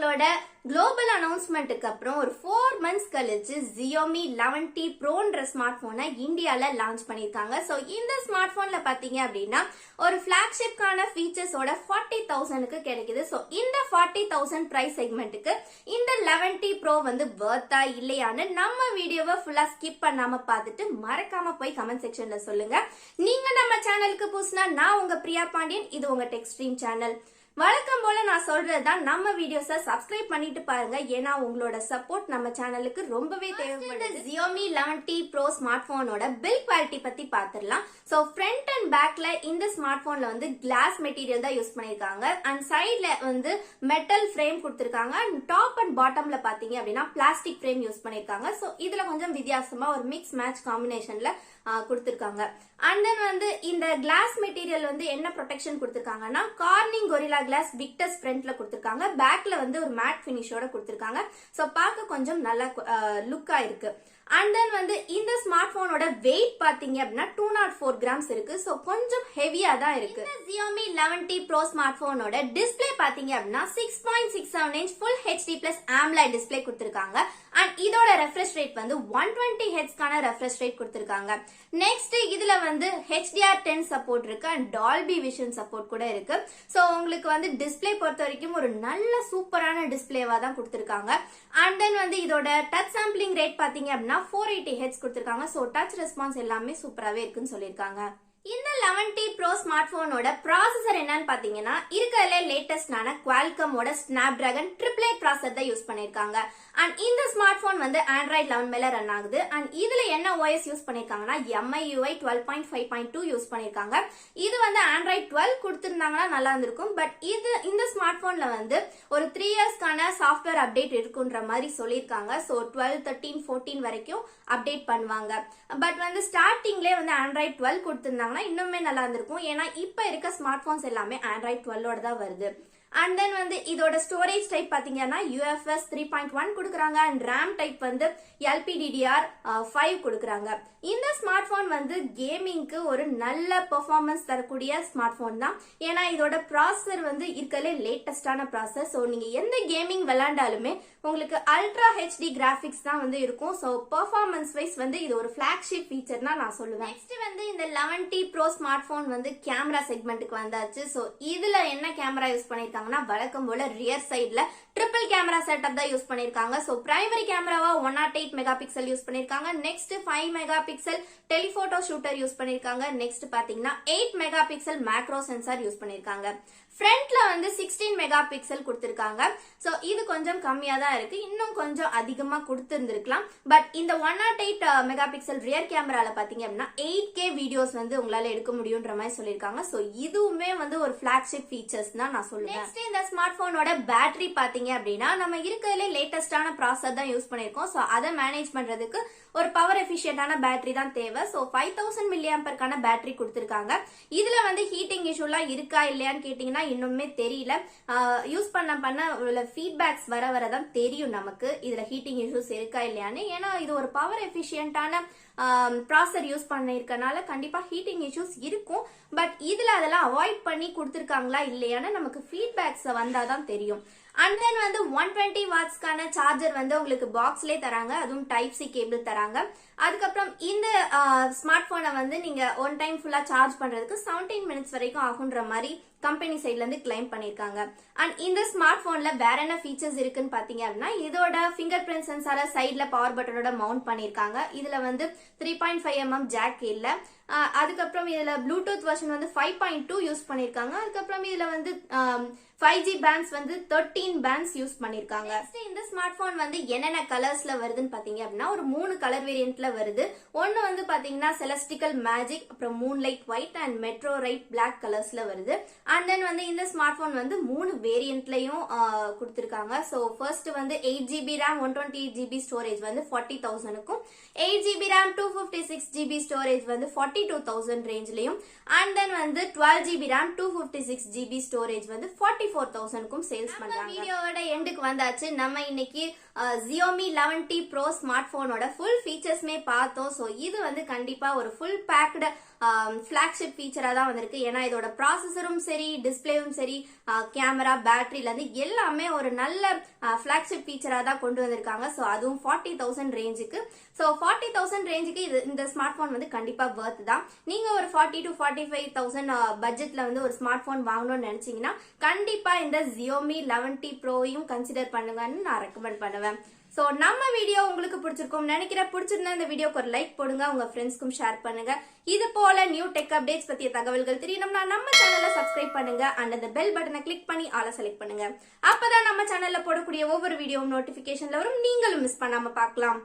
அவங்களோட குளோபல் அனௌன்ஸ்மெண்ட்டுக்கு அப்புறம் ஒரு 4 months கழிச்சு Xiaomi 11T Proன்ற ஸ்மார்ட் போனை இந்தியால லான்ச் பண்ணிருக்காங்க. சோ இந்த ஸ்மார்ட் போன்ல பாத்தீங்க அப்படின்னா ஒரு பிளாக்ஷிப்கான ஃபீச்சர்ஸோட 40,000க்கு கிடைக்குது. சோ இந்த 40,000 பிரைஸ் செக்மெண்ட்டுக்கு இந்த 11T Pro வந்து வர்த்தா இல்லையான்னு நம்ம வீடியோவை ஃபுல்லா ஸ்கிப் பண்ணாம பார்த்துட்டு மறக்காம போய் கமெண்ட் செக்ஷன்ல சொல்லுங்க. நீங்க நம்ம சேனலுக்கு புதுசுனா நான் உங்க பிரியா பாண்டியன், இது உங்க டெக் ஸ்ட்ரீம் சேனல். வழக்கம் போல நான் சொல்றதுதான், நம்ம வீடியோஸை சப்ஸ்கிரைப் பண்ணிட்டு பாருங்க. ஏன்னா உங்களோட சப்போர்ட் நம்ம சேனலுக்கு ரொம்பவே தேவைப்படுது. Xiaomi 11T Pro ஸ்மார்ட் போனோட பில்ட் குவாலிட்டி பத்தி பாத்துடலாம். சோ ஃப்ரண்ட் அண்ட் பேக்ல இந்த ஸ்மார்ட் போன்ல வந்து கிளாஸ் மெட்டீரியல் தான் யூஸ் பண்ணிருக்காங்க. அண்ட் சைட்ல வந்து மெட்டல் ஃப்ரேம் கொடுத்திருக்காங்க. அண்ட் டாப் அண்ட் பாட்டம்ல பாத்தீங்க அப்படின்னா பிளாஸ்டிக் ஃப்ரேம் யூஸ் பண்ணிருக்காங்க. சோ இதுல கொஞ்சம் வித்தியாசமா ஒரு மிக்ஸ் மேட்ச் காம்பினேஷன்ல கொடுத்திருக்காங்க. அண்ட் தென் வந்து இந்த கிளாஸ் மெட்டீரியல் வந்து என்ன ப்ரொடெக்ஷன் கொடுத்திருக்காங்கன்னா கார்னிங் கொரில்லா கிளாஸ் விக்டஸ் ஃப்ரண்ட்ல கொடுத்திருக்காங்க. பேக்ல வந்து ஒரு மேட் பினிஷோட கொடுத்திருக்காங்க. சோ பார்க்க கொஞ்சம் நல்லா லுக்கா இருக்கு. அண்ட் தென் வந்து இந்த ஸ்மார்ட் போனோட வெயிட் பாத்தீங்க அப்படின்னா 204 கிராம்ஸ் இருக்கு. சோ கொஞ்சம் ஹெவியா தான் இருக்கு. இந்த Xiaomi 11T Pro ஸ்மார்ட் போனோட டிஸ்பிளே பாத்தீங்க அப்படின்னா 6.67 inch full HD plus AMOLED display கொடுத்திருக்காங்க. அண்ட் இதோட ரெஃப்ரெஷ் ரேட் வந்து 120 Hz கான ரெஃப்ரெஷ் ரேட் கொடுத்திருக்காங்க. நெக்ஸ்ட் இதுல வந்து HDR10 சப்போர்ட் இருக்கு அண்ட் டால்பி விஷன் சப்போர்ட் கூட இருக்கு. சோ உங்களுக்கு வந்து டிஸ்பிளே பொறுத்த வரைக்கும் ஒரு நல்ல சூப்பரான டிஸ்பிளேவா தான் கொடுத்திருக்காங்க. அண்ட் தென் வந்து இதோட டச் சாம்பிளிங் ரேட் பாத்தீங்க அப்படின்னா 480 Hz கொடுத்திருக்காங்க. சோ டச் ரெஸ்பான்ஸ் எல்லாமே சூப்பராவே இருக்குன்னு சொல்லியிருக்காங்க. இந்த 11T Pro ஸ்மார்ட் போனோட ப்ராசஸர் என்னன்னு பாத்தீங்கன்னா இருக்கல லேட்டஸ்டான குவால்கமோட ஸ்னாப்டிராகன் 888 ப்ராசஸர் தான் யூஸ் பண்ணிருக்காங்க. அண்ட் இந்த ஸ்மார்ட் போன் வந்து Android 11 மேல ரன் ஆகுது. அண்ட் இதுல என்ன OS யூஸ் பண்ணிருக்காங்கன்னா MIUI 12.5.2 யூஸ் பண்ணிருக்காங்க. இது வந்து Android 12 கொடுத்திருந்தாங்கன்னா நல்லா இருந்திருக்கும். பட் இந்த ஸ்மார்ட் போன்ல வந்து ஒரு 3 இயர்ஸ்க்கான சாஃப்ட்வேர் அப்டேட் இருக்குன்ற மாதிரி சொல்லியிருக்காங்க. சோ 12, 13, 14 வரைக்கும் அப்டேட் பண்ணுவாங்க. பட் வந்து ஸ்டார்டிங்லேயே வந்து Android 12 கொடுத்திருந்தாங்க இன்னுமே நல்லா இருந்திருக்கும். ஏன்னா இப்ப இருக்க ஸ்மார்ட் போன்ஸ் எல்லாமே Android 12 தான் வருது. அண்ட் தென் வந்து இதோட ஸ்டோரேஜ் டைப் பாத்தீங்கன்னா UFS 3.1 கொடுக்குறாங்க. அண்ட் RAM டைப் வந்து LPDDR5 கொடுக்குறாங்க. இந்த ஸ்மார்ட் போன் வந்து கேமிங்க்கு ஒரு நல்ல பெர்ஃபார்மன்ஸ் தரக்கூடிய ஸ்மார்ட் போன் தான். ஏன்னா இதோட ப்ராசஸர் வந்து இருக்கலே லேட்டஸ்டான ப்ராசஸர். ஸோ நீங்க எந்த கேமிங் விளையாண்டாலுமே உங்களுக்கு அல்ட்ரா HD கிராபிக்ஸ் தான் வந்து இருக்கும். ஸோ பெர்ஃபார்மன்ஸ் வைஸ் வந்து இது ஒரு பிளாக்ஷிப் ஃபீச்சர் தான் நான் சொல்லுவேன். நெக்ஸ்ட் வந்து இந்த 11T Pro ஸ்மார்ட் போன் வந்து கேமரா செக்மெண்ட்டுக்கு வந்தாச்சு. ஸோ இதுல என்ன கேமரா யூஸ் பண்ணிருக்காங்க, வழக்கம் போல ரியர் சைடுல ட்ரிபிள் கேமரா செட்டப் தான் யூஸ் பண்ணிருக்காங்க. சோ பிரைமரி கேமராவா 108 மெகா பிக்சல் யூஸ் பண்ணிருக்காங்க. Next 5 mega pixel telephoto shooter use பண்ணிருக்காங்க. நெக்ஸ்ட் பாத்தீங்கன்னா 8 mega pixel macro sensor use பண்ணிருக்காங்க. ஃப்ரண்ட்ல வந்து 16 மெகா பிக்சல் கொடுத்திருக்காங்க. சோ இது கொஞ்சம் கம்மியா தான் இருக்கு. இன்னும் கொஞ்சம் அதிகமா கொடுத்திருந்திருக்கலாம். பட் இந்த 108 மெகா பிக்சல் ரியர் கேமரால பாத்தீங்க அப்படின்னா 8K வீடியோஸ் வந்து உங்களால எடுக்க முடியும்ன்ற மாதிரி சொல்லிருக்காங்க. சோ இதுவுமே வந்து ஒரு பிளாக்ஷிப் ஃபீச்சர்ஸ் தான் நான் சொல்லுவேன். நெக்ஸ்ட் இந்த ஸ்மார்ட் போனோட பேட்டரி பாத்தீங்க அப்படின்னா நம்ம இருக்கிறதுல லேட்டஸ்டான ப்ராசஸர் தான் யூஸ் பண்ணிருக்கோம். சோ அதை மேனேஜ் பண்றதுக்கு ஒரு பவர் எஃபிஷியன்டான பேட்டரி தான் தேவை. சோ 5000 mAh பேட்டரி கொடுத்திருக்காங்க. இதுல வந்து ஹீட்டிங் இஷ்யூலாம் இருக்கா இல்லையான்னு கேட்டீங்கன்னா இன்னுமே தெரியல. யூஸ் பண்ண ஃபீட்பேக்ஸ் வரதான் தெரியும் நமக்கு இதுல ஹீட்டிங் இஷ்யூஸ் இருக்கா இல்லையான்னு. ஏன்னா இது ஒரு பவர் எஃபிஷியன்டான ப்ராசஸர் யூஸ் பண்ணிருக்கனால கண்டிப்பா ஹீட்டிங் இஷ்யூஸ் இருக்கும். பட் இதுல அதெல்லாம் அவாய்ட் பண்ணி கொடுத்திருக்காங்களா இல்லையான்னு நமக்கு ஃபீட்பேக்ஸ் வந்தாதான் தெரியும். அண்ட் தென் வந்து 120 வாட்ஸ்க்கான சார்ஜர் வந்து உங்களுக்கு பாக்ஸ்லயே தராங்க. அதுவும் டைப் சி கேபிள் தராங்க. அதுக்கப்புறம் இந்த ஸ்மார்ட் போனை வந்து நீங்க ஒன் டைம் ஃபுல்லா சார்ஜ் பண்றதுக்கு 17 மினிட்ஸ் வரைக்கும் ஆகுன்ற மாதிரி கம்பெனி சைட்ல இருந்து கிளைம் பண்ணிருக்காங்க. அண்ட் இந்த ஸ்மார்ட் போன்ல வேற என்ன ஃபீச்சர்ஸ் இருக்குன்னு பாத்தீங்க அப்படின்னா இதோட பிங்கர் பிரிண்ட் சென்சார சைட்ல பவர் பட்டனோட மவுண்ட் பண்ணிருக்காங்க. இதுல வந்து 3.5mm ஜாக் இல்ல. அதுக்கப்புறம் இதுல ப்ளூடூத் வெர்ஷன் வந்து 5.2 யூஸ் பண்ணிருக்காங்க. அதுக்கப்புறம் இதுல வந்து 5G பேண்ட்ஸ் வந்து 13 பேண்ட்ஸ் யூஸ் பண்ணிருக்காங்க. இந்த ஸ்மார்ட் போன் வந்து என்னென்ன கலர்ஸ்ல வருதுன்னு பாத்தீங்க அப்படின்னா ஒரு 3 கலர் வேரியன்ட்ல வருது. ஒன்னு வந்து பாத்தீங்கன்னா செலஸ்டிக்கல் மேஜிக், அப்புறம் moonlight white and meteorite black கலர்ஸ்ல வருது. அண்ட் தென் வந்து இந்த ஸ்மார்ட் போன் வந்து 3 வேரியன்ட்லயும் கொடுத்திருக்காங்க. சோ ஃபர்ஸ்ட் வந்து 8GB RAM 128GB ஸ்டோரேஜ் வந்து 40,000க்கும், 8GB RAM 256GB ஸ்டோரேஜ் வந்து 42,000 ரேஞ்ச்லயும், அண்ட் தென் வந்து 12GB RAM 256GB ஸ்டோரேஜ் வந்து 44,000க்கும் சேல்ஸ் பண்றாங்க. வீடியோவோட எண்டுக்கு வந்தாச்சு. நம்ம இன்னைக்கு Xiaomi 11T Pro ஸ்மார்ட் போனோட ஃபுல் ஃபீச்சர்ஸ்மே பார்த்தோம். சோ இது வந்து கண்டிப்பா ஒரு ஃபுல் பேக்டு ஃபிளாக்ஷிப் ஃபீச்சரா தான் வந்திருக்கு. ஏன்னா இதோட ப்ராசஸரும் சரி, டிஸ்பிளேவும் சரி, கேமரா, பேட்டரியில இருந்து எல்லாமே ஒரு நல்ல ஃபிளாக்ஷிப் ஃபீச்சரா தான் கொண்டு வந்திருக்காங்க. ஸோ அதுவும் 40,000 ரேஞ்சுக்கு. ஸோ 40,000 ரேஞ்சுக்கு இந்த ஸ்மார்ட் போன் வந்து கண்டிப்பா வர்த் தான். நீங்க ஒரு 40 to 45,000 பட்ஜெட்ல வந்து ஒரு ஸ்மார்ட் போன் வாங்கணும்னு நினைச்சீங்கன்னா கண்டிப்பா இந்த Xiaomi 11T Proயும் கன்சிடர் பண்ணுங்கன்னு நான் ரெக்கமெண்ட் பண்ணுவேன். சோ நம்ம வீடியோ உங்களுக்கு பிடிச்சிருக்கும் நினைக்கிறேன். பிடிச்சிருந்தா இந்த வீடியோக்கு ஒரு லைக் போடுங்க, உங்க ஃப்ரெண்ட்ஸ்க்கும் ஷேர் பண்ணுங்க. இது போல நியூ டெக் அப்டேட்ஸ் பத்திய தகவல்கள் தெரியணும்னா நம்ம சேனலை சப்ஸ்கிரைப் பண்ணுங்க அண்ட் அந்த பெல் பட்டனை கிளிக் பண்ணி ஆல செலக்ட் பண்ணுங்க. அப்பதான் நம்ம சேனல்ல போடக்கூடிய ஒவ்வொரு வீடியோ நோட்டிபிகேஷன்ல வரும், நீங்களும் மிஸ் பண்ணாம பார்க்கலாம்.